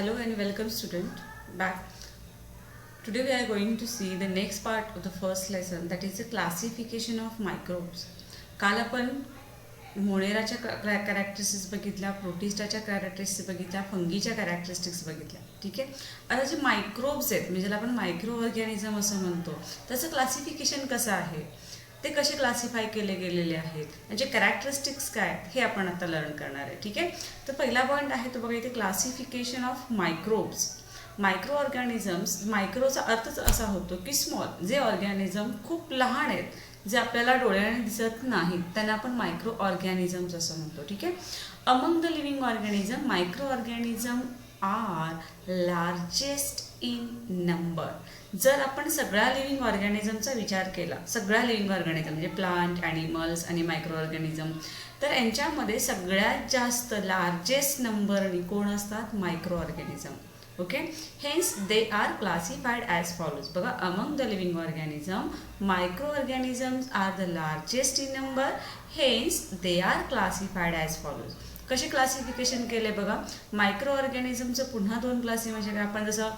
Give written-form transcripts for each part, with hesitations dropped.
Hello and welcome student back. Today we are going to see the next part of the first lesson, that is the classification of microbes. काल आपण मोनेराच्या characteristics बघितल्या, प्रोटिस्टाच्या characteristics बघितल्या, फंगीच्या characteristics बघितल्या. ठीक आहे. आता जे मायक्रोब्स आहेत म्हणजे ज्याला आपण मायक्रो ऑर्गॅनिझम असं म्हणतो, त्याचं क्लासिफिकेशन कसं आहे, ते कसे क्लासिफाय केले गेलेले आहेत, म्हणजे कॅरेक्टरिस्टिक्स काय हे आपण आता लर्न करणार आहे. ठीक आहे. तर पहिला पॉईंट आहे तो बघा इथे, classification of microbes. Micro organisms, मायक्रोचा अर्थच असा होतो की स्मॉल, जे ऑर्गॅनिझम खूप लहान आहेत, जे आपल्याला डोळ्याने दिसत नाहीत, त्यांना आपण मायक्रो ऑर्गॅनिझम्स असं म्हणतो. ठीक आहे. Among the living organism, micro organism are largest in number. जर आपण सगळ्या लिव्हिंग ऑर्गॅनिझमचा विचार केला, सगळ्या लिव्हिंग ऑर्गॅनिझम म्हणजे प्लांट, ॲनिमल्स आणि मायक्रो ऑर्गॅनिझम, तर यांच्यामध्ये सगळ्यात जास्त लार्जेस्ट नंबरनी कोण असतात? Micro organism. Okay. Hence they are classified as follows. बघा, among the living organism micro organisms are the largest in number, hence they are classified as follows. कसे क्लासिफिकेशन केले बघा, मायक्रो ऑर्गॅनिझमचं पुन्हा दोन क्लासी, म्हणजे आपण जसं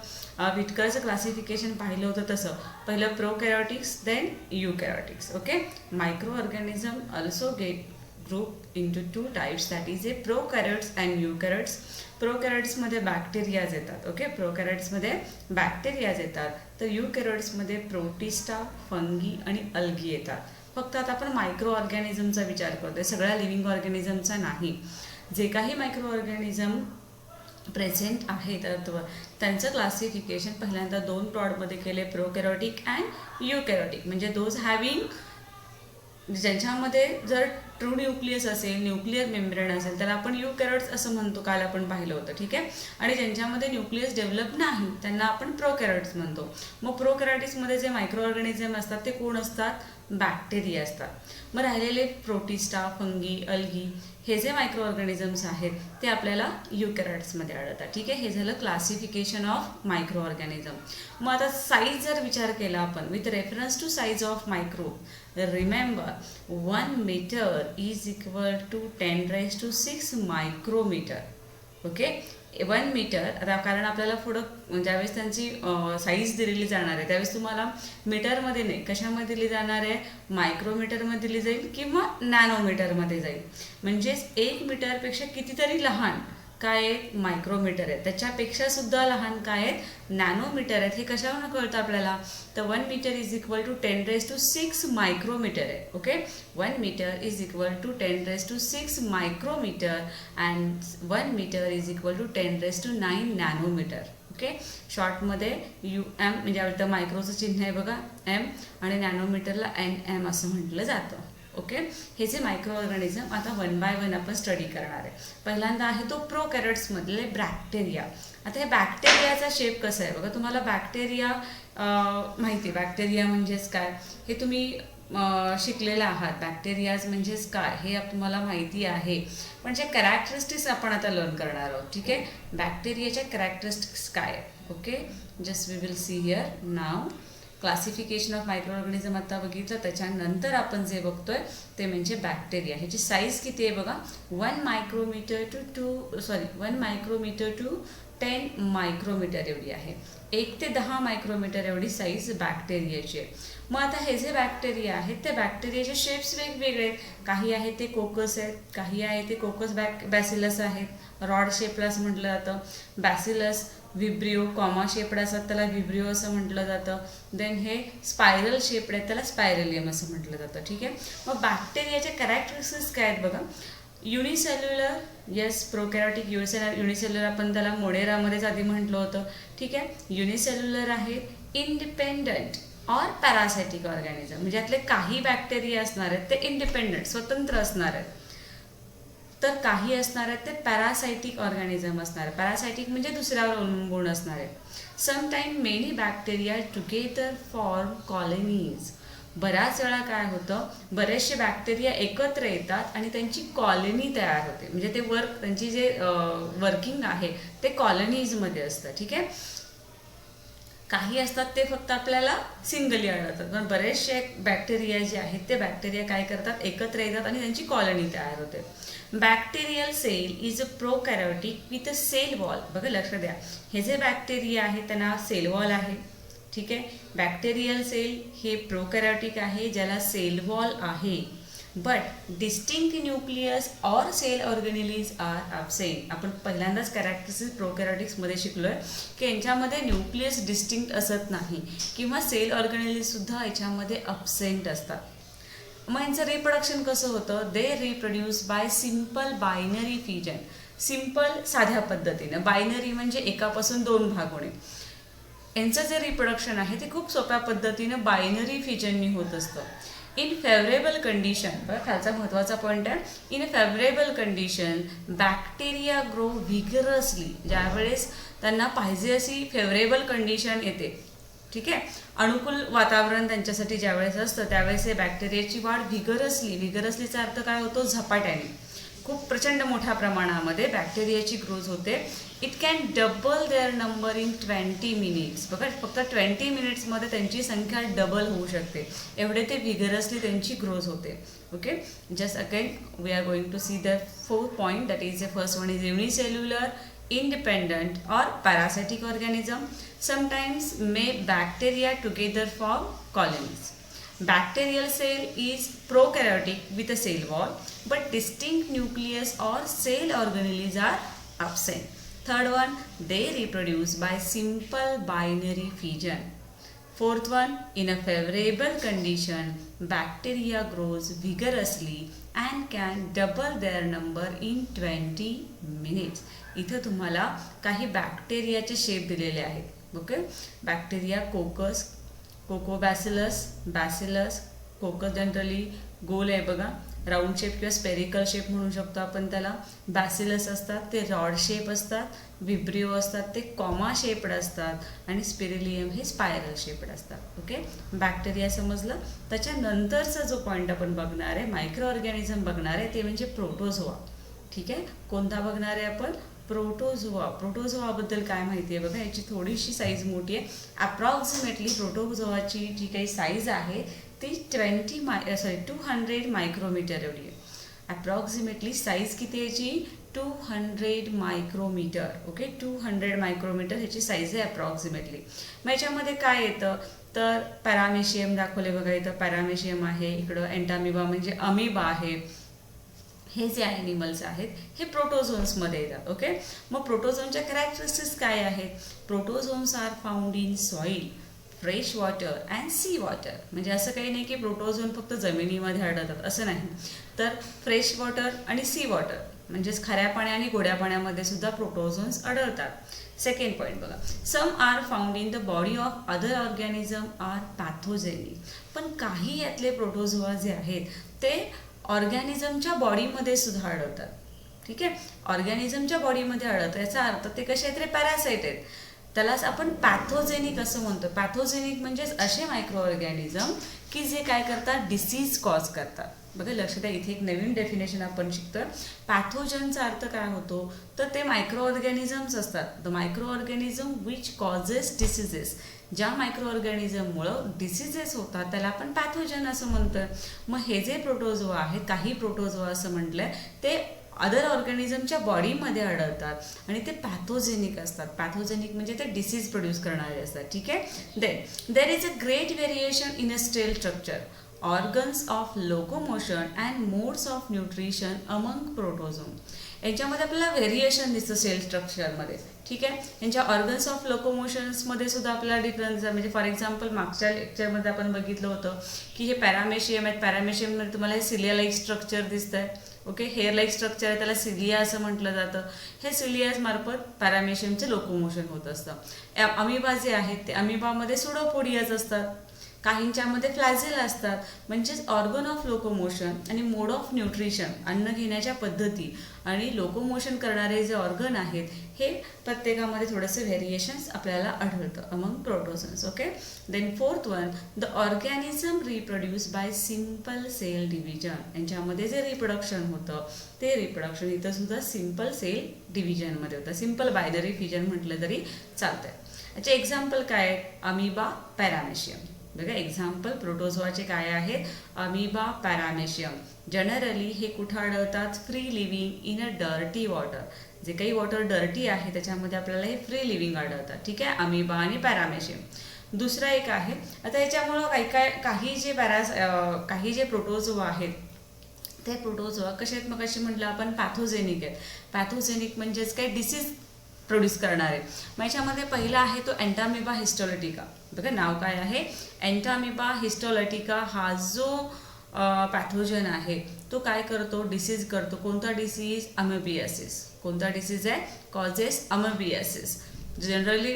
विटकरचं क्लासिफिकेशन पाहिलं होतं तसं, पहिलं prokaryotics then eukaryotics. Okay. Micro organism also get group into two types, that is a prokaryotes and eukaryotes. प्रोकॅरियोट्समध्ये बॅक्टेरियाज येतात. ओके. प्रोकॅरियोट्समध्ये बॅक्टेरियाज येतात, तर युकॅरियोट्समध्ये प्रोटिस्टा, फंगी आणि अल्गी येतात. फक्त आता आपण मायक्रो ऑर्गॅनिझमचा विचार करतोय, सगळ्या लिव्हिंग ऑर्गॅनिझमचा नाही. जे काही मायक्रो ऑर्गॅनिझम प्रेझेंट आहेत अर्थवर, त्यांचं क्लासिफिकेशन पहिल्यांदा दोन प्लॉटमध्ये केले, प्रोकॅरियोटिक अँड युकॅरियोटिक. म्हणजे दोज हॅव्हिंग, ज्यांच्यामध्ये जर ट्रू न्यूक्लियस असेल, न्यूक्लियर मेम्ब्रेन असेल, त्याला आपण युकॅरियोट्स असं म्हणतो, काल आपण पाहिलं होतं. ठीक आहे. आणि ज्यांच्यामध्ये न्यूक्लियस डेव्हलप नाही त्यांना आपण प्रोकॅरियोट्स म्हणतो. मग प्रोकॅरियोटिक्समध्ये जे मायक्रो ऑर्गॅनिझम असतात ते कोण असतात? बॅक्टेरिया असतात. मग राहिलेले प्रोटिस्टा, फंगी, अल्गी हे जे मायक्रो ऑर्गॅनिझम्स आहेत ते आपल्याला युकॅरियोट्समध्ये आढळतात. ठीक आहे. हे झालं क्लासिफिकेशन ऑफ मायक्रो ऑर्गॅनिझम. मग आता साईज जर विचार केला आपण, with reference to size of micro, remember 1 metre is equal to 10⁻⁶ micrometre. Okay. 1 metre, आता कारण आपल्याला पुढं ज्यावेळेस त्यांची साईज दिलेली जाणार आहे त्यावेळेस तुम्हाला मीटरमध्ये नाही, कशामध्ये दिली जाणार आहे? मायक्रोमीटरमध्ये दिली जाईल किंवा नॅनोमीटरमध्ये जाईल. म्हणजेच 1 मीटरपेक्षा कितीतरी लहान काय आहेत? मायक्रोमीटर आहेत. त्याच्यापेक्षा सुद्धा लहान काय आहेत? नॅनोमीटर आहेत. हे कशावरून कळतं आपल्याला? तर 1 metre is equal to 10⁻⁶ micrometre आहे. Okay. 1 metre is equal to 10⁻⁶ micrometre and 1 metre is equal to 10⁹ nanometre. Okay. शॉर्टमध्ये UM म्हणजे आपलं मायक्रोचं चिन्ह आहे बघा, M, आणि नॅनोमीटरला NM असं म्हटलं जातं. ओके. हे जे मायक्रो ऑर्गॅनिझम आता 1 बाय 1 आपण स्टडी करणार आहे. पहिल्यांदा आहे तो प्रोकॅरियोट्समधले बॅक्टेरिया. आता हे बॅक्टेरियाचा शेप कसा आहे बघा, तुम्हाला बॅक्टेरिया माहिती आहे, बॅक्टेरिया म्हणजेच काय हे तुम्ही शिकलेला आहात. बॅक्टेरियाज म्हणजेच काय हे तुम्हाला माहिती आहे, पण जे कॅरेक्टरिस्टिक्स आपण आता लर्न करणार आहोत. ठीक आहे. बॅक्टेरियाच्या कॅरेक्टरिस्टिक्स काय आहेत? Okay. Just we will see here now. Classification of micro organism आता बघितलं, त्याच्यानंतर आपण जे बघतोय ते म्हणजे बॅक्टेरिया. ह्याची साईज किती आहे बघा, 1 मायक्रोमीटर टू 10 मायक्रोमीटर एवढी आहे. 1 ते 10 मायक्रोमीटर एवढी साईज बॅक्टेरियाची आहे. मग आता हे जे बॅक्टेरिया आहेत ते बॅक्टेरियाचे शेप्स वेगवेगळे आहेत. काही आहे ते कोकस आहेत, काही आहे ते कोकस बॅसिलस आहेत, रॉड शेपला असं म्हटलं जातं. बॅसिलस विब्रिओ कॉमा शेपड असतात, त्याला विब्रिओ असं म्हटलं जातं. देन हे स्पायरल शेपड आहेत, त्याला स्पायरलियम असं म्हटलं जातं. ठीक आहे. मग बॅक्टेरियाचे कॅरेक्टरिस्टिक्स काय आहेत बघा, युनिसेल्युलर, येस प्रोकॅरियोटिक युनिसेल्युलर आपण त्याला मोनेरामध्येच आधी म्हटलं होतं. ठीक आहे. युनिसेल्युलर आहे, इंडिपेंडंट ऑर पॅरासायटिक ऑर्गॅनिझम, म्हणजे यातले काही बॅक्टेरिया असणार आहेत ते इंडिपेंडंट, स्वतंत्र असणार आहेत, तर काही असणार आहेत ते पॅरासायटिक ऑर्गॅनिझम असणार आहे. पॅरासायटिक म्हणजे दुसऱ्यावर अवलंबून असणार आहे. Sometime many bacteria together form colonies. बऱ्याच वेळा काय होतं, बरेचसे बॅक्टेरिया एकत्र येतात आणि त्यांची कॉलनी तयार होते, म्हणजे ते त्यांची जे वर्किंग आहे ते कॉलनीजमध्ये असतं. ठीक आहे. काही असतात ते फक्त आपल्याला सिंगली आढळतात, पण बरेचसे बॅक्टेरिया जे आहेत ते बॅक्टेरिया काय करतात, एकत्र येतात आणि त्यांची कॉलनी तयार होते. Bacterial cell is a prokaryotic with a cell wall. बघा लक्ष द्या, हे जे बॅक्टेरिया आहे त्यांना सेल वॉल आहे. ठीक आहे, बॅक्टेरियल सेल हे प्रोकॅरियोटिक आहे ज्याला सेल वॉल आहे. बट डिस्टिंक्ट न्यूक्लियस और सेल ऑर्गेनेलीज आर ॲब्सेंट. आपण पहिल्यांदाच कॅरेक्टरिस्टिक्स प्रोकॅरियोटिक्समध्ये शिकलोय की यांच्यामध्ये न्यूक्लियस डिस्टिंक्ट असत नाही किंवा सेल ऑर्गेनेलीज सुद्धा याच्यामध्ये ॲब्सेंट असतात. मग यांचं रिप्रोडक्शन कसं होतं, they reproduce by simple binary fusion. Simple साध्या पद्धतीनं, बायनरी म्हणजे एकापासून दोन भाग होणे. यांचं जे रिप्रोडक्शन आहे ते खूप सोप्या पद्धतीनं बायनरी फ्युजननी होत असतं. इन फेवरेबल कंडिशन, बघा खालचा महत्त्वाचा पॉईंट आहे, in favourable condition bacteria grow vigorously. ज्यावेळेस त्यांना पाहिजे अशी फेवरेबल कंडिशन येते, ठीक आहे, अनुकूल वातावरण त्यांच्यासाठी ज्यावेळेस असतं त्यावेळेस हे बॅक्टेरियाची वाढ व्हिगरसलीचा अर्थ काय होतो, झपाट्याने, खूप प्रचंड मोठ्या प्रमाणामध्ये बॅक्टेरियाची ग्रोथ होते. It can double their number in 20 minutes. बघा फक्त 20 मिनिट्समध्ये त्यांची संख्या डबल होऊ शकते, एवढे ते व्हिगरसली त्यांची ग्रोथ होते. Okay, just again we are going to see the 4 point. That is the first one is unicellular, independent or parasitic organism. Sometimes may bacteria together form colonies. Bacterial cell is prokaryotic with a cell wall, but distinct nucleus or cell organelles are absent. Third one, they reproduce by simple binary fission. Fourth one, in a favorable condition, bacteria grows vigorously and can double their number in 20 minutes. इथं तुम्हाला काही बॅक्टेरियाचे shape दिलेले आहेत. Okay, bacteria coccus, coccobacillus, bacillus. Coccus generally गोल आहे बघा, round shape किंवा spherical shape म्हणू शकतो आपण त्याला. बॅसिलस असतात ते रॉड शेप असतात, विब्रिओ असतात ते कॉमा शेपड असतात आणि स्पिरिलियम हे स्पायरल शेपड असतात. ओके, बॅक्टेरिया समजलं. त्याच्यानंतरचा जो पॉईंट आपण बघणार आहे, मायक्रो ऑर्गॅनिझम बघणार आहे, ते म्हणजे प्रोटोझोआ. ठीक आहे, कोणता बघणार आहे आपण, प्रोटोझोआ. प्रोटोझोआबद्दल काय माहिती आहे बघा, याची थोडीशी साईज मोठी आहे. अप्रॉक्सिमेटली प्रोटोझोआची जी काही साईज आहे ती 200 मायक्रोमीटर एवढी आहे. अप्रॉक्सिमेटली साईज किती याची, 200 मायक्रोमीटर. ओके, 200 मायक्रोमीटर ह्याची साईज आहे अप्रॉक्सिमेटली. मग याच्यामध्ये काय येतं तर पॅरामेशियम दाखवले बघा, इथं पॅरामेशियम आहे, इकडं एंटामिबा म्हणजे अमिबा आहे. हे जे ॲनिमल्स आहेत हे प्रोटोझोन्समध्ये येतात. ओके, मग प्रोटोझोनच्या कॅरेक्टरिस्टिक्स काय आहेत, protozoans are found in soil, fresh water and sea water. म्हणजे असं काही नाही की प्रोटोझोन फक्त जमिनीमध्ये आढळतात असं नाही, तर फ्रेश वॉटर आणि सी वॉटर म्हणजेच खाऱ्या पाण्या आणि गोड्या पाण्यामध्ये सुद्धा प्रोटोझोन्स आढळतात. सेकंड पॉईंट बघा, some are found in the body of other organism are pathogenic. पण काही यातले प्रोटोझोआ जे आहेत ते ऑर्गॅनिझमच्या बॉडीमध्ये सुद्धा आढळतात. ठीक आहे, ऑर्गॅनिझमच्या बॉडीमध्ये आढळतं याचा अर्थ ते कसे आहेत रे, पॅरासाइट आहेत. त्यालाच आपण पॅथोजेनिक असं म्हणतो. पॅथोजेनिक म्हणजेच असे मायक्रो ऑर्गॅनिझम की जे काय करतात, डिसीज कॉज करतात. बघा लक्ष द्या, इथे एक नवीन डेफिनेशन आपण शिकतोय. पॅथोजनचा अर्थ काय होतो तर ते मायक्रो ऑर्गॅनिझम्स असतात, the micro organism which causes diseases. ज्या मायक्रो ऑर्गॅनिझममुळं डिसीजेस होतात त्याला आपण पॅथोजन असं म्हणतोय. मग हे जे प्रोटोझोआ आहेत, काही प्रोटोझोआ असं म्हटलंय ते अदर ऑर्गॅनिझमच्या बॉडीमध्ये आढळतात आणि ते पॅथोजेनिक असतात. पॅथोजेनिक म्हणजे ते डिसीज प्रोड्यूस करणारे असतात. ठीक आहे, there is a great variation in a cell structure, organs of locomotion and modes of nutrition among protozoan. यांच्यामध्ये आपल्याला व्हेरिएशन दिसतं सेल स्ट्रक्चरमध्ये. ठीक आहे, यांच्या ऑर्गन्स ऑफ लोकोमोशन्समध्ये सुद्धा आपल्याला डिफरन्स आहे. म्हणजे फॉर एक्झाम्पल मागच्या लेक्चरमध्ये आपण बघितलं होतं की हे पॅरामेशियम आहेत, पॅरामेशियममध्ये तुम्हाला हे सिलिया लाईक स्ट्रक्चर दिसतं आहे. ओके, हेअर लाईक स्ट्रक्चर आहे, त्याला सिलिया असं म्हटलं जातं. हे सिलियाज मार्फत पॅरामेशियमचे लोकोमोशन होत असतं. अमिबा जे आहेत ते अमिबामध्ये सुडोपोडियाज असतात. काहींच्यामध्ये फ्लॅजेल असतात, म्हणजेच ऑर्गन ऑफ लोकोमोशन आणि मोड ऑफ न्यूट्रिशन, अन्न घेण्याच्या पद्धती आणि लोकोमोशन करणारे जे ऑर्गन आहेत हे प्रत्येकामध्ये थोडंसं व्हेरिएशन्स आपल्याला आढळतं among protozoans. Okay. Then fourth one, the organism reproduce by simple cell division. यांच्यामध्ये जे रिप्रोडक्शन होतं ते रिप्रोडक्शन इथं सुद्धा सिम्पल सेल डिव्हिजनमध्ये होतं. सिम्पल बायनरी फिजन म्हटलं तरी चालतंय. याचे एक्झाम्पल काय आहेत? Amoeba, paramecium. बघा एक्झाम्पल प्रोटोझोआचे काय आहेत? Amoeba, paramecium. जनरली हे कुठं आढळतात? Free living in a dirty water. जे काही वॉटर डर्टी आहे त्याच्यामध्ये आपल्याला हे फ्री लिव्हिंग आढळतात. ठीक आहे, अमिबा आणि पॅरामेशियम. दुसरा एक आहे, आता याच्यामुळं काही जे प्रोटोझोआ आहेत ते प्रोटोझोआ कसे आहेत? मग अशी म्हटलं आपण पॅथोजेनिक आहेत. पॅथोजेनिक म्हणजेच काय? डिसीज प्रोड्यूस करणारे. मग याच्यामध्ये पहिला आहे तो एंटामिबा हिस्टोलिटिका. बघा नाव काय आहे? एंटामिबा हिस्टोलिटिका. हा जो पॅथोजन आहे तो काय करतो? डिसीज करतो. कोणता डिसीज? अमेबियासिस. कोणता डिसीज आहे? कॉजेस अमेबियासिस. जनरली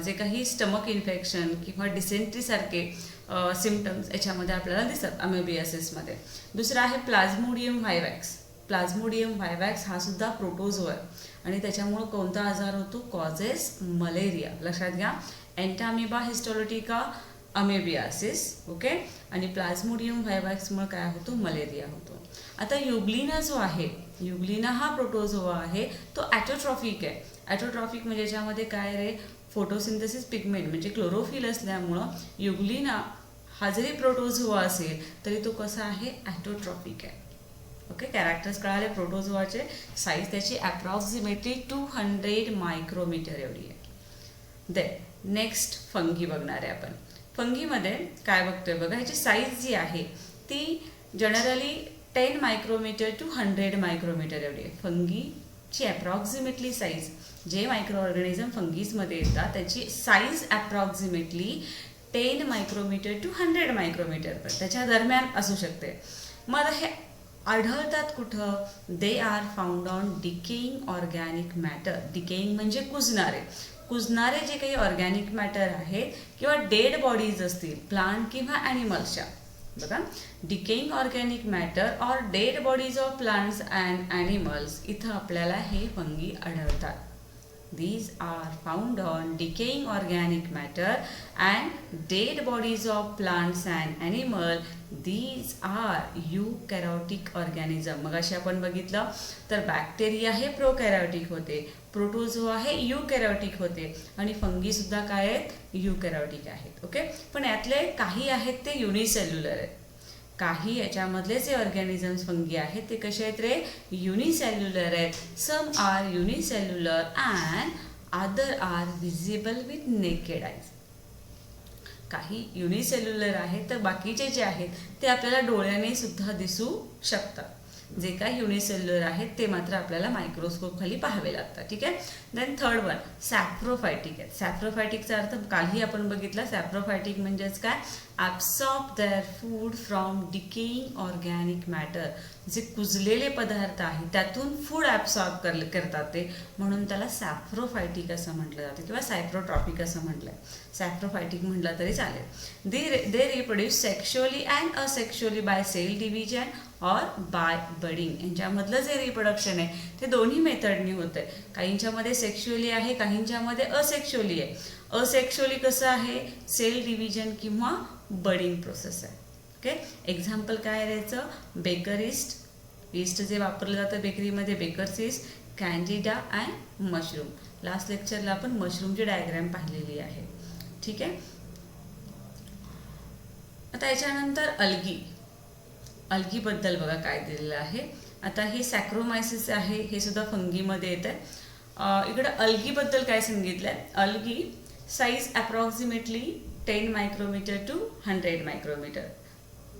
जे काही स्टमक इन्फेक्शन किंवा डिसेंट्री सारखे सिम्पटम्स याच्यामध्ये आपल्याला दिसतात अमेबियासिसमध्ये. दुसरा आहे प्लाझ्मोडियम व्हायवॅक्स. प्लाझ्मोडियम व्हायवॅक्स हा सुद्धा प्रोटोझोआ आहे आणि त्याच्यामुळं कोणता आजार होतो? Causes malaria. लक्षात घ्या, एंटामिबा हिस्टोलिटिका, अमेबियासिस. ओके. आणि प्लाझ्मोडियम व्हायवॅक्समुळे काय होतो? मलेरिया होतो. आता युग्लिना जो आहे, युग्लिना हा प्रोटोझोआ आहे तो ॲटोट्रॉफिक आहे. ॲटोट्रॉफिक म्हणजे याच्यामध्ये काय रे? फोटोसिंथेसिस पिगमेंट म्हणजे क्लोरोफिल असल्यामुळं युग्लिना हा जरी प्रोटोझोआ असेल तरी तो कसा आहे? ॲटोट्रॉफिक आहे. ओके. कॅरेक्टर्स कळाले प्रोटोझोआचे. साईज त्याची अप्रॉक्सिमेटली 200 मायक्रोमीटर एवढी आहे. देन नेक्स्ट फंगी बघणार आहे आपण. फंगीमध्ये काय बघतोय? बघा ह्याची साईज जी आहे ती जनरली 10 मायक्रोमीटर टू 100 मायक्रोमीटर एवढी आहे. फंगीची अप्रॉक्सिमेटली साईज, जे मायक्रो ऑर्गॅनिझम फंगीजमध्ये येतात त्याची size approximately 10 micrometre to 100 micrometre त्याच्या दरम्यान असू शकते. मग हे आढळतात कुठं? They are found on decaying organic matter. Decaying म्हणजे कुजणारे. कुजणारे जे काही ऑर्गॅनिक मॅटर आहेत किंवा डेड बॉडीज असतील प्लांट किंवा ॲनिमल्सच्या. बघा, decaying organic matter or dead bodies of plants and animals, इथं आपल्याला हे फंगी आढळतात. These are found on decaying organic matter and dead bodies of plants and animal. These are eukaryotic organism. मग अशी आपण बघितलं तर बॅक्टेरिया हे प्रोकॅरियोटिक होते, प्रोटोझोआ हे युकॅरियोटिक होते आणि फंगी सुद्धा काय आहेत? युकॅरियोटिक आहेत. ओके. पण यातले काही आहेत ते युनिसेल्युलर आहेत. काही याच्यामधले जे ऑर्गॅनिझम्स फंगी आहेत ते कसे आहेत रे? युनिसेल्युलर आहेत. Some are unicellular and other are visible with naked eyes. काही युनिसेल्युलर आहेत तर बाकीचे जे आहेत ते आपल्याला डोळ्याने सुद्धा दिसू शकतात. जे काही युनिसेल्युलर आहेत ते मात्र आपल्याला मायक्रोस्कोप खाली पाहावे लागतात. ठीक आहे. देन थर्ड वन सॅप्रोफायटिक आहे. सॅप्रोफायटिकचा अर्थ कालही आपण बघितला. सॅप्रोफायटिक म्हणजेच काय? Absorb their food from decaying organic matter. जे कुजलेले पदार्थ आहेत त्यातून फूड ॲब्सॉर्ब करतात ते, म्हणून त्याला सॅप्रोफायटिक असं म्हटलं जातं किंवा सायप्रोट्रॉपिक असं म्हटलं आहे. सॅप्रोफायटिक म्हटलं तरी चालेल. They reproduce sexually and asexually by cell division और बाय बडिंग. यांच्यामधलं जे रिप्रोडक्शन आहे ते दोन्ही मेथडनी होतं आहे. काहींच्यामध्ये सेक्शुअली आहे, काहींच्यामध्ये असेक्शुअली आहे. असेक्शुअली कसं आहे? सेल डिव्हिजन किंवा बडिंग प्रोसेस आहे. ओके. एक्झाम्पल काय द्यायचं? Baker yeast. ईस्ट जे वापरलं जातं बेकरीमध्ये, bakers yeast, candida and mushroom. Last लेक्चरला आपण मशरूमची डायग्रॅम पाहिलेली आहे. ठीक आहे. आता याच्यानंतर अल्गी. अल्गीबद्दल बघा काय दिलेलं आहे. आता हे सॅक्रोमायसिस आहे, हे सुद्धा फंगीमध्ये येतं. इकडं अल्गीबद्दल काय सांगितलं आहे? Algae size approximately 10 micrometre to 100 micrometre.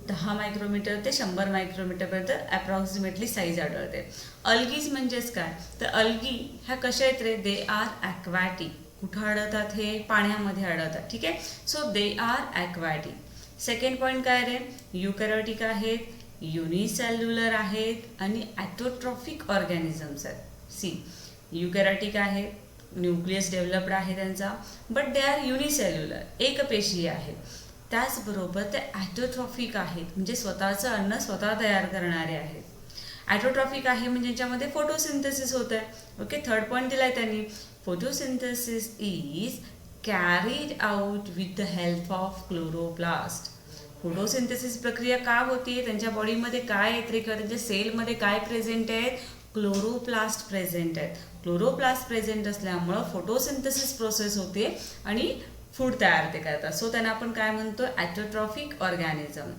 10 micrometre ते 100 मायक्रोमीटरपर्यंत अप्रॉक्सिमेटली साईज आढळते. अल्गीज म्हणजेच काय? तर अल्गी ह्या कशा आहेत रे? They are aquatic. कुठं आढळतात? हे पाण्यामध्ये आढळतात. ठीक आहे. So they are aquatic. Second point काय रे? युकॅरियोटिक आहेत, युनिसेल्युलर आहेत आणि ॲटोट्रॉफिक ऑर्गॅनिझम्स आहेत. सी, युकॅरियोटिक आहेत, न्यूक्लियस डेव्हलप्ड आहे त्यांचा, बट दे आर युनिसेल्युलर, एकपेशीय आहेत. त्याचबरोबर ते ॲटोट्रॉफिक आहेत, म्हणजे स्वतःचं अन्न स्वतः तयार करणारे आहेत. ॲटोट्रॉफिक आहे म्हणजे याच्यामध्ये फोटोसिंथेसिस होत आहे. ओके, थर्ड पॉईंट दिला आहे त्यांनी, photosynthesis is carried out with the help of chloroplast. Photosynthesis प्रक्रिया का होती, त्यांच्या बॉडीमध्ये काय येते किंवा त्यांच्या सेलमध्ये काय प्रेझेंट आहेत, क्लोरोप्लास्ट प्रेझेंट आहेत. क्लोरोप्लास्ट प्रेझेंट असल्यामुळं फोटोसिंथेसिस प्रोसेस होते आणि फूड तयार ते करतात. सो त्यांना आपण काय म्हणतो, ॲटोट्रॉफिक ऑर्गॅनिझम.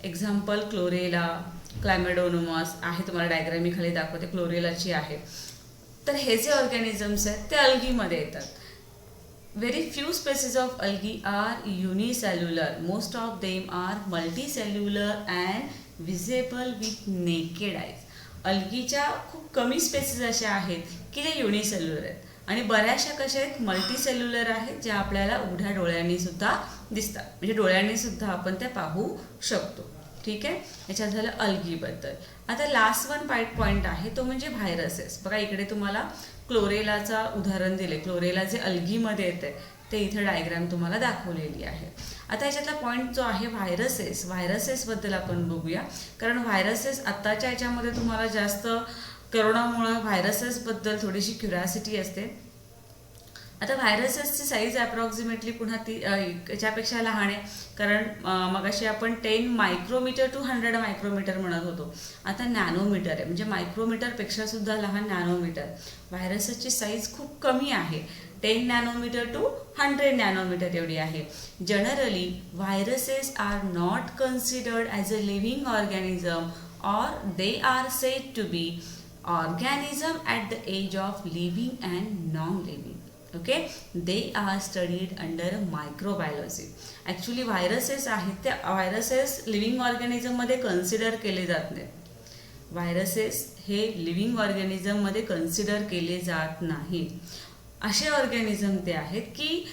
एक्झाम्पल क्लोरेला, क्लायमेडोनोमस आहे, तुम्हाला डायग्राम मी खाली दाखवते, क्लोरेलाची आहे. तर हे जे ऑर्गॅनिझम्स आहेत ते अल्गीमध्ये येतात. Very few species of algae are unicellular. Most of them are multicellular and visible with naked eyes. अल्गीच्या खूप कमी स्पेसीज अशा आहेत की जे युनिसेल्युलर आहेत आणि बऱ्याचशा कशा आहेत, मल्टीसेल्युलर आहेत, ज्या आपल्याला उघड्या डोळ्यांनी सुद्धा दिसतात, म्हणजे डोळ्यांनी सुद्धा आपण त्या पाहू शकतो. ठीक आहे, याच्यात झालं अल्गीबद्दल. आता लास्ट वन पॉईंट आहे तो म्हणजे व्हायरसेस. बघा इकडे तुम्हाला क्लोरेलाचा उदाहरण दिले, क्लोरेला जे अल्गीमध्ये येते ते इथे डायग्राम तुम्हाला दाखवलेली आहे. आता याच्यातला पॉईंट जो आहे व्हायरसेस, व्हायरसेसबद्दल आपण बघूया, कारण व्हायरसेस आत्ताच्या याच्यामध्ये तुम्हाला जास्त करोनामुळं व्हायरसेसबद्दल थोडीशी क्युरियासिटी असते. आता व्हायरसेसची साईज अप्रॉक्सिमेटली पुन्हा ती याच्यापेक्षा लहान आहे, कारण मगाशी आपण 10 मायक्रोमीटर टू 100 मायक्रोमीटर म्हणत होतो, आता नॅनोमीटर आहे, म्हणजे मायक्रोमीटरपेक्षा सुद्धा लहान नॅनोमीटर. व्हायरसेसची साईज खूप कमी आहे, 10 नॅनोमीटर टू 100 नॅनोमीटर एवढी आहे. Generally viruses are not considered as a living organism or they are said to be organism at the edge of living and non living. Okay, they are studied under microbiology. Actually viruses आहेत त्या viruses living ऑर्गॅनिझममध्ये consider केले जात नाहीत. Viruses हे living ऑर्गॅनिझममध्ये consider केले जात नाही. असे ऑर्गॅनिझम ते आहेत की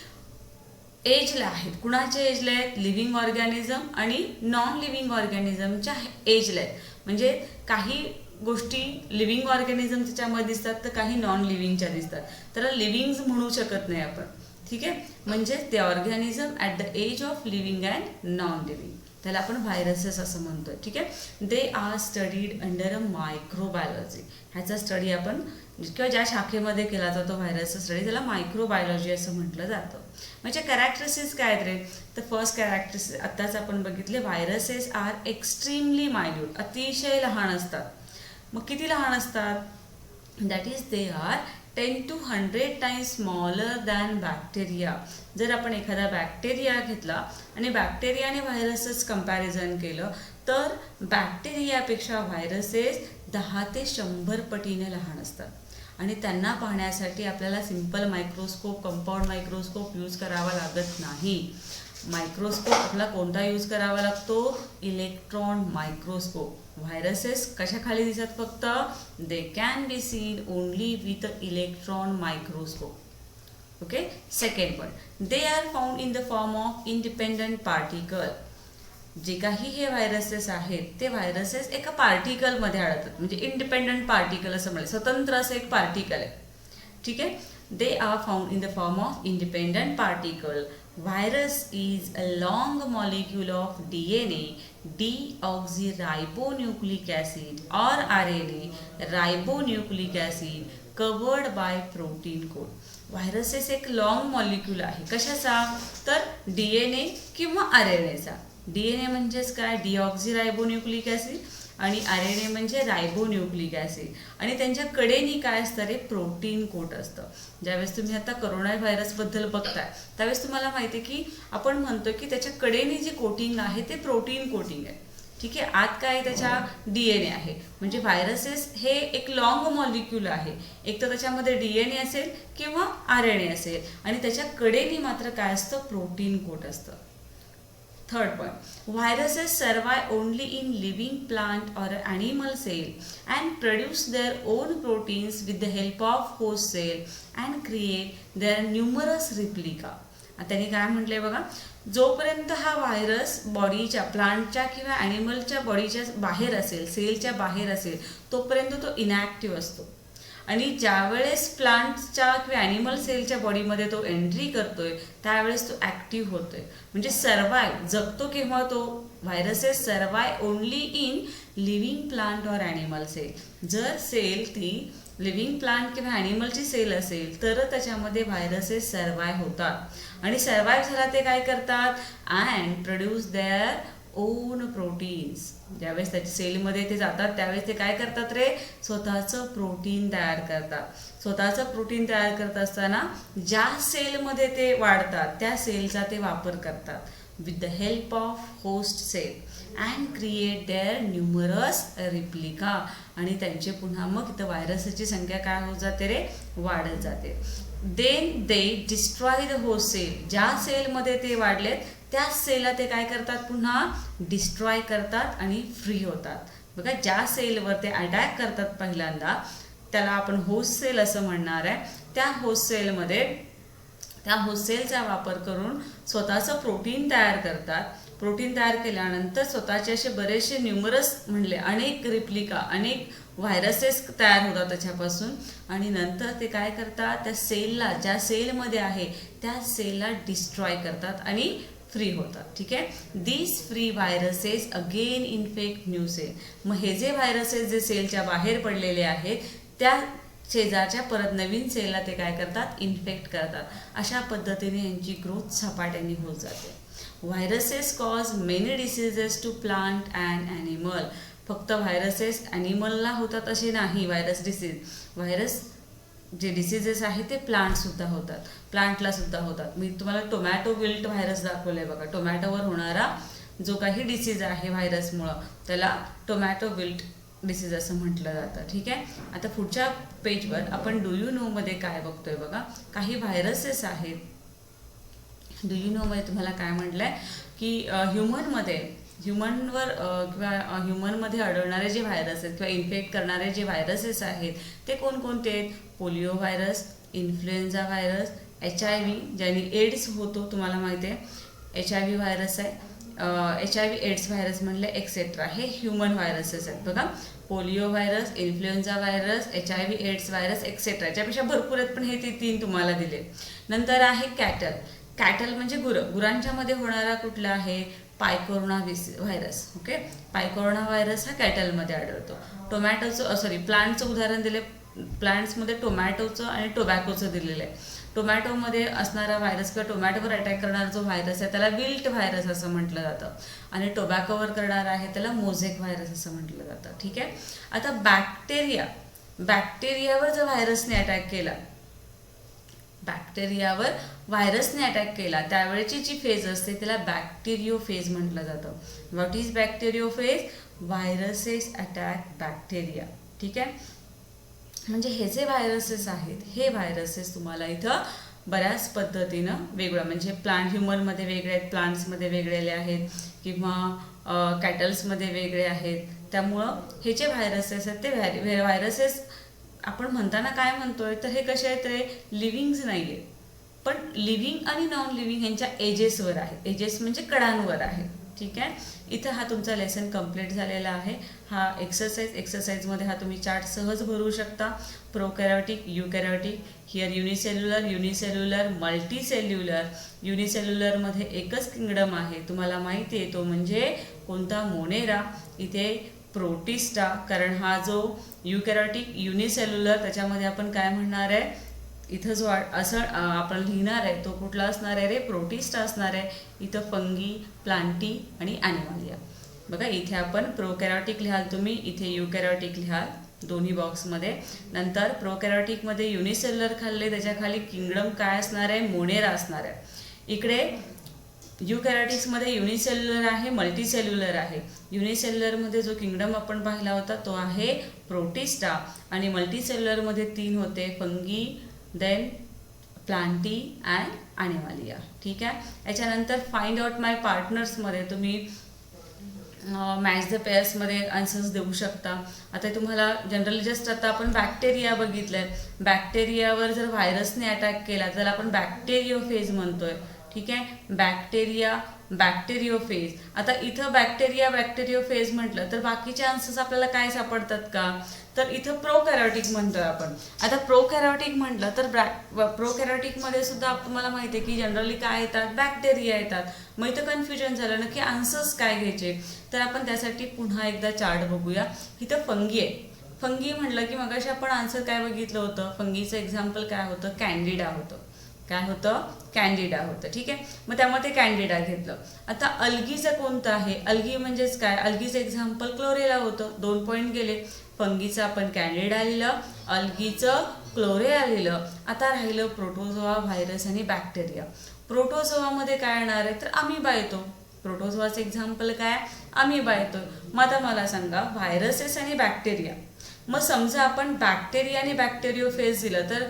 एजला आहेत. कुणाच्या एजला आहेत, लिव्हिंग ऑर्गॅनिझम आणि नॉन लिव्हिंग ऑर्गॅनिझमच्या एजला आहेत. म्हणजे काही गोष्टी लिव्हिंग ऑर्गॅनिझम त्याच्यामध्ये दिसतात तर काही नॉन लिव्हिंगच्या दिसतात, तर लिव्हिंग म्हणू शकत नाही आपण. ठीक आहे, म्हणजे ते organism at the edge of living and non living, त्याला आपण व्हायरसेस असं म्हणतोय. ठीक आहे, they are studied under a microbiology. ह्याचा स्टडी आपण किंवा ज्या शाखेमध्ये केला जातो व्हायरसचा स्टडी त्याला मायक्रोबायोलॉजी असं म्हटलं जातं. म्हणजे कॅरेक्टरिस्टिक्स काय आहेत रे, तर फर्स्ट कॅरेक्टरिस्टिक्स आत्ताच आपण बघितले, व्हायरसेस आर एक्स्ट्रीमली मायन्यूट, अतिशय लहान असतात. मग किती लहान असतात, that is they are 10 to 100 times smaller than bacteria. जर आपण एखादा बॅक्टेरिया घेतला आणि बॅक्टेरियाने व्हायरसेस कंपॅरिझन केलं तर बॅक्टेरियापेक्षा व्हायरसेस 10 ते 100 पटीने लहान असतात. आणि त्यांना पाहण्यासाठी आपल्याला simple microscope, compound microscope use करावा लागत नाही. मायक्रोस्कोप आपला कोणता यूज करावा लागतो, इलेक्ट्रॉन मायक्रोस्कोप. व्हायरसेस कशाखाली दिसतात फक्त, they can be seen only with electron microscope. Okay, second point, they are found in the form of independent particle. जे काही हे व्हायरसेस आहेत ते व्हायरसेस एका पार्टिकलमध्ये आढळतात, म्हणजे इंडिपेंडंट पार्टिकल असं म्हणलं, स्वतंत्र असं एक पार्टिकल आहे. ठीक आहे, they are found in the form of independent particle. Virus is a long molecule of DNA, deoxyribonucleic acid or RNA, ribonucleic acid covered by protein coat. Viruses एक लॉंग मॉलिक्यूल आहे, कशाचा, तर DNA किंवा RNAचा. DNA म्हणजेच काय, डिऑक्झिरायबोन्यूक्लिक acid, आणि RNA म्हणजे रायबोन्यूक्लिक acid, आणि त्यांच्या कडेनी काय असतं रे, प्रोटीन कोट असतं. ज्यावेळेस तुम्ही आता कोरोना व्हायरसबद्दल बघताय त्यावेळेस तुम्हाला माहिती आहे की आपण म्हणतो की त्याच्या कडेनी जे कोटिंग आहे ते प्रोटीन कोटिंग आहे. ठीक आहे, आत काय त्याच्या DNA आहे. म्हणजे व्हायरसेस हे एक लॉंग मॉलिक्यूल आहे, एक तर त्याच्यामध्ये DNA असेल किंवा RNA असेल आणि त्याच्या कडेनी मात्र काय असतं, प्रोटीन कोट असतं. Third point, viruses survive only in living plant or animal cell and produce their own proteins with the help of host cell and create their numerous replica. त्यांनी काय म्हटलंय बघा, जोपर्यंत हा व्हायरस बॉडीच्या, प्लांटच्या किंवा ॲनिमलच्या बॉडीच्या बाहेर असेल, सेलच्या बाहेर असेल, तोपर्यंत तो इनॅक्टिव्ह असतो. आणि ज्यावेळेस प्लांटच्या किंवा ॲनिमल सेलच्या बॉडीमध्ये तो एंट्री करतोय त्यावेळेस तो ॲक्टिव्ह होतोय. म्हणजे सर्वाईव्ह जगतो केव्हा तो viruses survive only in living plant or animal cell. जर सेल ती लिव्हिंग प्लांट किंवा ॲनिमलची सेल असेल तर त्याच्यामध्ये व्हायरसेस सर्वाईव्ह होतात. आणि सर्वाईव्ह झाला ते काय करतात and produce their own proteins. ज्यावेळेस त्याच्या सेलमध्ये ते जातात त्यावेळेस ते काय करतात रे स्वतःचं प्रोटीन तयार करतात. स्वतःचं प्रोटीन तयार करत असताना ज्या सेलमध्ये ते वाढतात त्या सेलचा ते वापर करतात with the help of host cell and create their numerous replica. आणि त्यांचे पुन्हा मग इथं व्हायरसची संख्या काय होत जाते रे वाढत जाते. Then they destroy the host cell. ज्या सेलमध्ये ते वाढलेत त्या सेलला ते काय करतात पुन्हा डिस्ट्रॉय करतात आणि फ्री होतात. बघा ज्या सेलवर ते अटॅक करतात पहिल्यांदा त्याला आपण होस्ट सेल असं म्हणणार आहे. त्या होस्ट सेलमध्ये त्या होस्ट सेलचा वापर करून स्वतःचं प्रोटीन तयार करतात. प्रोटीन तयार केल्यानंतर स्वतःचे असे बरेचसे न्यूमरस म्हणले अनेक रिप्लिका अनेक व्हायरसेस तयार होतात त्याच्यापासून. आणि नंतर ते काय करतात त्या सेलला ज्या सेलमध्ये आहे त्या सेलला डिस्ट्रॉय करतात आणि फ्री होतात. ठीक आहे. This free viruses again infect new cell. मग हे जे व्हायरसेस जे सेलच्या बाहेर पडलेले आहेत त्या शेजारच्या परत नवीन सेलला ते काय करतात इन्फेक्ट करतात. अशा पद्धतीने यांची ग्रोथ झपाट्याने होत जाते. Viruses cause many diseases to plant and animal. फक्त व्हायरसेस ॲनिमलला होतात असे नाही. व्हायरस जे डिसीजेस आहेत ते प्लांटसुद्धा होतात. प्लांटला सुद्धा होतात. मी तुम्हाला टोमॅटो विल्ट व्हायरस दाखवले बघा. टोमॅटोवर होणारा जो काही डिसीज आहे व्हायरसमुळं त्याला टोमॅटो विल्ट डिसीज असं म्हटलं जातं. ठीक आहे. आता पुढच्या पेजवर आपण डू यू नो मध्ये काय बघतोय बघा. काही व्हायरसेस आहेत. डू यू नो मध्ये तुम्हाला काय म्हटलंय की ह्युमनवर किंवा ह्युमनमध्ये आढळणारे जे व्हायरस आहेत किंवा इन्फेक्ट करणारे जे व्हायरसेस आहेत ते कोणकोणते आहेत. Polio virus, influenza virus, HIV ज्याने एड्स होतो तुम्हाला माहिती आहे. HIV व्हायरस आहे. HIV एड्स व्हायरस म्हणले एक्सेट्रा हे ह्युमन व्हायरसेस आहेत बघा. Polio virus, influenza virus, HIV AIDS virus etcetera. याच्यापेक्षा भरपूर आहेत पण हे ते 3 तुम्हाला दिले. नंतर आहे कॅटल म्हणजे गुरांच्या मध्ये होणारा कुठला आहे पायकोरोना व्हायरस. ओके. पायकोरोना व्हायरस हा कॅटलमध्ये आढळतो. प्लांटचं उदाहरण दिले. प्लांट्समध्ये टोमॅटोचं आणि टोबॅकोचं दिलेलं आहे. टोमॅटोमध्ये असणारा व्हायरस किंवा टोमॅटोवर अटॅक करणारा जो व्हायरस आहे त्याला विल्ट व्हायरस असं म्हटलं जातं. आणि टोबॅकोवर करणारा आहे त्याला मोझेक व्हायरस असं म्हटलं जातं. ठीक आहे. आता बॅक्टेरियावर जर व्हायरसने अटॅक केला त्यावेळेची जी फेज असते त्याला बॅक्टेरियो फेज म्हटलं जातं. What is bacteriophage? Viruses attack bacteria. ठीक आहे. म्हणजे हे जे व्हायरसेस आहेत हे व्हायरसेस तुम्हाला इथं बऱ्याच पद्धतीनं वेगळं म्हणजे ह्युमनमध्ये वेगळे आहेत, प्लांट्समध्ये वेगळेले आहेत किंवा कॅटल्समध्ये वेगळे आहेत. त्यामुळं हे जे व्हायरसेस आहेत ते व्हायरसेस आपण म्हणताना काय म्हणतोय तर हे कसे आहेत रे लिव्हिंग्स नाही आहेत पण लिव्हिंग आणि नॉन लिव्हिंग यांच्या एजेसवर आहे. एजेस म्हणजे कडांवर आहे. ठीक आहे. इथं हा तुमचा लेसन कंप्लीट झालेला आहे. हा एक्सरसाइजमध्ये हा तुम्ही चार्ट सहज भरू शकता. प्रोकॅरियोटिक, युकॅरियोटिक, हिअर युनिसेल्युलर, मल्टीसेल्युलर. युनिसेल्युलरमध्ये एकच किंगडम आहे तुम्हाला माहिती आहे तो म्हणजे कोणता मोनेरा. इथे प्रोटिस्टा. कारण हा जो युकॅरियोटिक युनिसेल्युलर त्याच्यामध्ये आपण काय म्हणणार आहे इथं जो असं आपण लिहिणार आहे तो कुठला असणार आहे रे प्रोटिस्टा असणार आहे. इथं फंगी, प्लांटी आणि ॲनिमलिया. बघा इथे आपण प्रोकॅरियोटिक लिहाल तुम्ही, इथे युकॅरियोटिक लिहाल दोन्ही बॉक्समध्ये. नंतर प्रोकॅरियोटिकमध्ये युनिसेल्युलर खाल्ले त्याच्याखाली किंगडम काय असणार आहे मोनेरा असणार आहे. इकडे युकॅरियोटिक्समध्ये युनिसेल्युलर आहे, मल्टीसेल्युलर आहे. युनिसेल्युलरमध्ये जो किंगडम आपण पाहिला होता तो आहे प्रोटिस्टा आणि मल्टीसेल्युलरमध्ये 3 होते फंगी, देन प्लांटी अँड ॲनिमलिया. ठीक आहे. याच्यानंतर फाइंड आउट माय पार्टनर्समध्ये तुम्ही मॅच द पेअर्समध्ये आन्सर्स देऊ शकता. आता तुम्हाला जनरली जस्ट आता आपण बॅक्टेरिया बघितलं आहे. बॅक्टेरियावर जर व्हायरसने अटॅक केला तर आपण बॅक्टेरियोफेज म्हणतोय. ठीक आहे. बॅक्टेरिया, बॅक्टेरियोफेज. आता इथं बॅक्टेरिया बॅक्टेरियोफेज म्हटलं तर बाकीचे आन्सर्स आपल्याला काय सापडतात का, तर इथं प्रोकॅरियोटिक म्हणतोय आपण. आता प्रोकॅरियोटिक म्हटलं तर प्रोकॅरियोटिकमध्ये सुद्धा तुम्हाला माहिती आहे की जनरली काय येतात, बॅक्टेरिया येतात. मग इथं कन्फ्युजन झालं ना की आन्सर्स काय घ्यायचे, तर आपण त्यासाठी पुन्हा एकदा चार्ट बघूया. इथं फंगी आहे. फंगी म्हटलं की मगाशी आपण आन्सर काय बघितलं होतं, फंगीचं एक्झाम्पल काय होतं, कॅन्डिडा होतं. काय होतं, कॅन्डिडा होतं. ठीक आहे. मग त्यामध्ये कॅन्डिडा घेतलं. आता अल्गीचं कोणतं आहे, अल्गी म्हणजेच काय, अल्गीचं एक्झाम्पल क्लोरेला होतं. 2 पॉईंट गेले. फंगीचं आपण कॅन्डिडा लिहिलं, अल्गीचं क्लोरेला लिहिलं. आता राहिलं प्रोटोझोआ, व्हायरस आणि बॅक्टेरिया. प्रोटोझोआमध्ये काय येणार आहे, तर अमिबा येतो. प्रोटोझोआचं एक्झाम्पल काय, अमिबा येतो. मग आता मला सांगा व्हायरसेस आणि बॅक्टेरिया. मग समजा आपण बॅक्टेरिया आणि बॅक्टेरियोफेज दिलं तर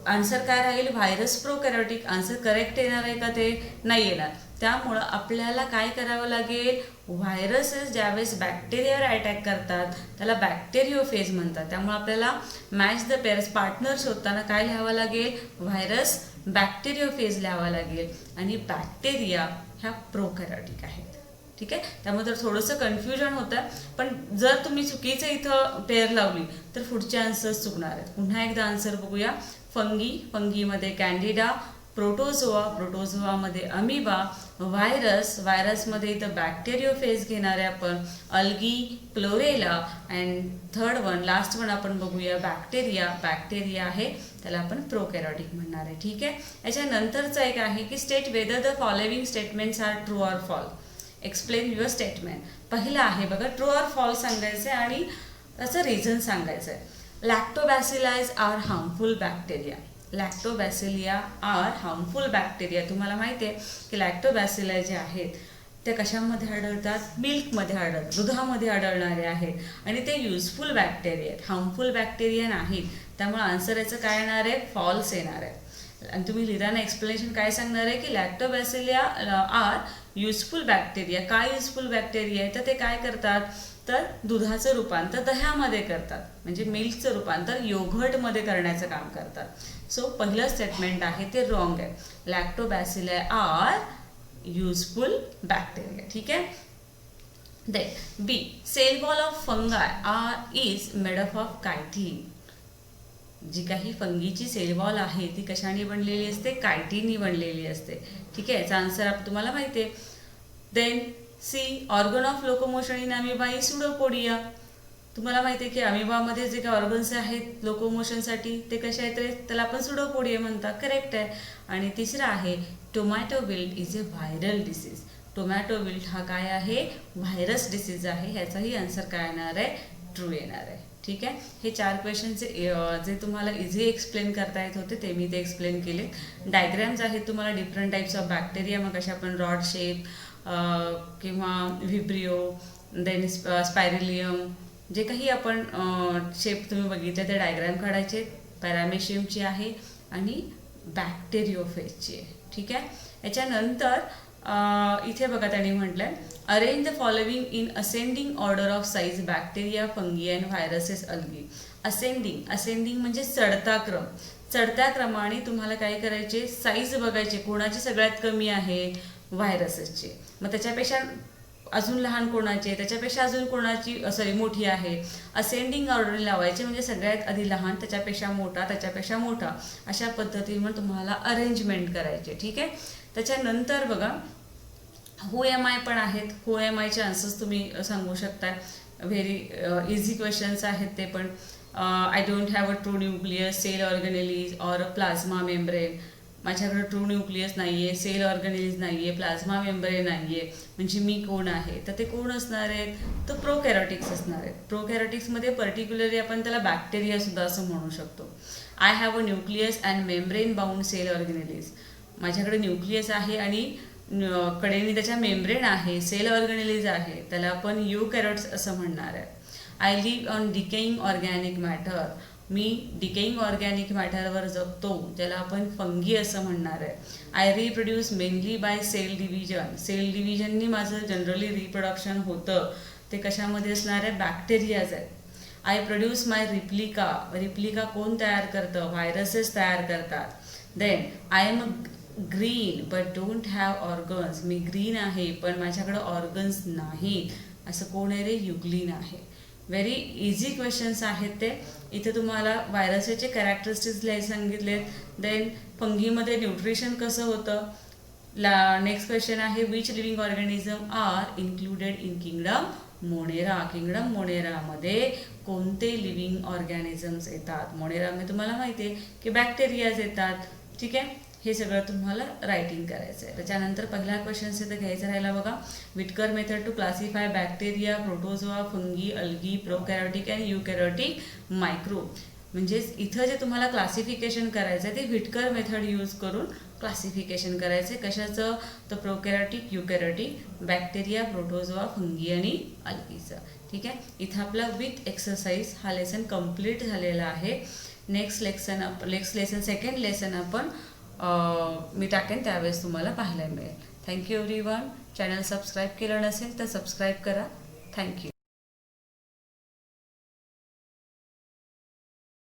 आन्सर काय राहील, व्हायरस प्रोकॅरियोटिक. आन्सर करेक्ट येणार आहे का, ते नाही येणार. त्यामुळं आपल्याला काय करावं लागेल, व्हायरसेस ज्यावेळेस बॅक्टेरियावर अटॅक करतात त्याला बॅक्टेरियोफेज म्हणतात. त्यामुळे आपल्याला मॅच द पेअर्स पार्टनर शोधताना काय लिहावं लागेल, व्हायरस बॅक्टेरियोफेज लिहावं लागेल. आणि बॅक्टेरिया ह्या प्रोकॅरियोटिक आहेत. ठीक आहे. त्यामुळे तर थोडंसं कन्फ्युजन होतं, पण जर तुम्ही चुकीचं इथं पेअर लावली तर पुढचे आन्सर्स चुकणार आहेत. पुन्हा एकदा आन्सर बघूया. फंगी, फंगीमध्ये कॅन्डिडा. प्रोटोझोआ, प्रोटोझोआमध्ये अमिबा. व्हायरस, व्हायरसमध्ये इथं बॅक्टेरियोफेज घेणार आहे आपण. Algae, chlorella. And third one, last one आपण बघूया बॅक्टेरिया. बॅक्टेरिया आहे त्याला आपण प्रोकॅरियोटिक म्हणणार आहे. ठीक आहे. याच्यानंतरचं एक आहे की state whether the following statements are true or false. Explain your statement. पहिलं आहे बघा, ट्रू ऑर फॉल्स सांगायचं आहे आणि त्याचं रिझन सांगायचं आहे. Lactobacilli are harmful bacteria. Lactobacilli are harmful bacteria. तुम्हाला माहिती आहे की लॅक्टोबॅसिलाय जे आहेत ते कशामध्ये आढळतात, मिल्कमध्ये आढळतात, दुधामध्ये आढळणारे आहेत आणि ते युजफुल बॅक्टेरिया आहेत, हार्मफुल बॅक्टेरिया नाहीत. त्यामुळे आन्सर याचं काय येणार आहे, फॉल्स येणार आहे. आणि तुम्ही लिहिताना एक्सप्लेनेशन काय सांगणार आहे की लॅक्टोबॅसिलिया आर युजफुल बॅक्टेरिया. काय युजफुल बॅक्टेरिया आहे, तर ते काय करतात, तर दुधाचं रूपांतर दह्यामध्ये करतात, म्हणजे मिल्कचं रूपांतर योगर्टमध्ये करण्याचं काम करतात. सो पहिलं स्टेटमेंट आहे ते रॉंग आहे. Lactobacilli are useful bacteria. ठीक आहे. Then B, cell wall of fungi are is made up of chitin. जी काही फंगीची सेल वॉल आहे ती कशाने बनलेली असते, कायटिननी बनलेली असते. ठीक आहे. याचा आन्सर तुम्हाला माहिती आहे. Then see, organ of locomotion in amoeba is pseudopodia. तुम्हाला माहिती आहे की अमिबामध्ये जे काही ऑर्गन्स आहेत लोकोमोशनसाठी ते कसे आहेत रे, त्याला आपण सुडोपोडिया म्हणतात. करेक्ट आहे. आणि तिसरा आहे tomato wilt is a viral disease. Tomato wilt हा काय आहे, व्हायरस डिसीज आहे. ह्याचाही आन्सर काय येणार आहे, ट्रू येणार आहे. ठीक आहे. हे 4 क्वेश्चनचे जे तुम्हाला इझी एक्सप्लेन करता येत होते ते मी ते एक्सप्लेन केले. डायग्रॅम्स आहेत तुम्हाला डिफरंट टाईप्स ऑफ बॅक्टेरिया, मग कशा आपण रॉड शेप किंवा व्हिब्रिओ, देन स्पायरिलियम, जे काही आपण शेप तुम्ही बघितले ते डायग्रॅम काढायचे. पॅरामेशियमची आहे आणि बॅक्टेरियोफेजची आहे. ठीक आहे. याच्यानंतर इथे बघा त्यांनी म्हटलंय arrange the following in ascending order of size bacteria, fungi and viruses, algae. Ascending, ascending म्हणजे चढता क्रम. चढत्या क्रमाने तुम्हाला काय करायचे, साईज बघायचे, कोणाची सगळ्यात कमी आहे, व्हायरसेसची. मग त्याच्यापेक्षा अजून लहान कोणाची, त्याच्यापेक्षा अजून कोणाची मोठी आहे. असेंडिंग ऑर्डर लावायचे, म्हणजे सगळ्यात आधी लहान, त्याच्यापेक्षा मोठा, त्याच्यापेक्षा मोठा, अशा पद्धतीने तुम्हाला अरेंजमेंट करायचे. ठीक आहे. त्याच्यानंतर बघा हू एम आय पण आहेत. हू एम आयचे आन्सर्स तुम्ही सांगू शकता. व्हेरी इझी क्वेश्चन्स आहेत ते पण. I don't have a true nucleus, cell organelles or plasma membrane. माझ्याकडे ट्रू न्यूक्लियस नाही आहे, सेल ऑर्गेनेलिज नाही आहे, प्लाझ्मा मेम्ब्रेन नाही आहे, म्हणजे मी कोण आहे, तर ते कोण असणार आहेत, तर प्रोकॅरियोटिक्स असणार आहेत. प्रोकॅरियोटिक्समध्ये पर्टिक्युलरली आपण त्याला बॅक्टेरिया सुद्धा असं म्हणू शकतो. I have a nucleus and membrane bound cell organelles. माझ्याकडे न्यूक्लियस आहे आणि कडेने त्याच्या मेम्ब्रेन आहे, सेल ऑर्गेनेलिज आहे, त्याला आपण युकॅरियोट्स असं म्हणणार आहे. I live on decaying organic matter. मी डिकेइंग ऑर्गॅनिक मॅटरवर जगतो, ज्याला आपण फंगी असं म्हणणार आहे. I reproduce mainly by cell division. Cell डिव्हिजननी माझं जनरली रिप्रोडक्शन होतं, ते कशामध्ये असणार आहे, बॅक्टेरियाज आहेत. I produce my replica. Replica कोण तयार करतं, व्हायरसेस तयार करतात. Then I am green but don't have organs. मी ग्रीन आहे पण माझ्याकडे ऑर्गन्स नाही, असं कोण आहे रे? युग्लिन आहे. व्हेरी इझी क्वेश्चन्स आहेत ते. इथे तुम्हाला व्हायरसचे कॅरेक्टरिस्टिक्स लिहायला सांगितलेत. देन फंगीमध्ये न्यूट्रिशन कसं होतं. नेक्स्ट क्वेश्चन आहे which living organism are included in kingdom Monera. Kingdom मोनेरामध्ये कोणते लिव्हिंग ऑर्गॅनिझम्स येतात? मोनेरामध्ये तुम्हाला माहिती आहे की बॅक्टेरियाज येतात. ठीक आहे, हे सगळं तुम्हाला रायटिंग करायचं आहे. त्याच्यानंतर पहिला क्वेश्चन इथं घ्यायचा राहिला बघा. Whittaker method to classify bacteria, protozoa, fungi, algae, prokaryotic and eukaryotic microbe. म्हणजेच इथं जे तुम्हाला क्लासिफिकेशन करायचं आहे ते व्हिटकर मेथड यूज करून क्लासिफिकेशन करायचे. कशाचं? तर prokaryotic, eukaryotic, bacteria, protozoa, fungi आणि अल्गीचं. ठीक आहे, इथं आपला विथ एक्सरसाइज हा लेसन कंप्लीट झालेला आहे. नेक्स्ट लेसन सेकंड लेसन आपण मी टाकेन त्यावेळेस तुम्हाला पाहायला मिळेल. Thank you everyone. चॅनल सबस्क्राईब केलं नसेल तर सबस्क्राईब करा. थँक्यू.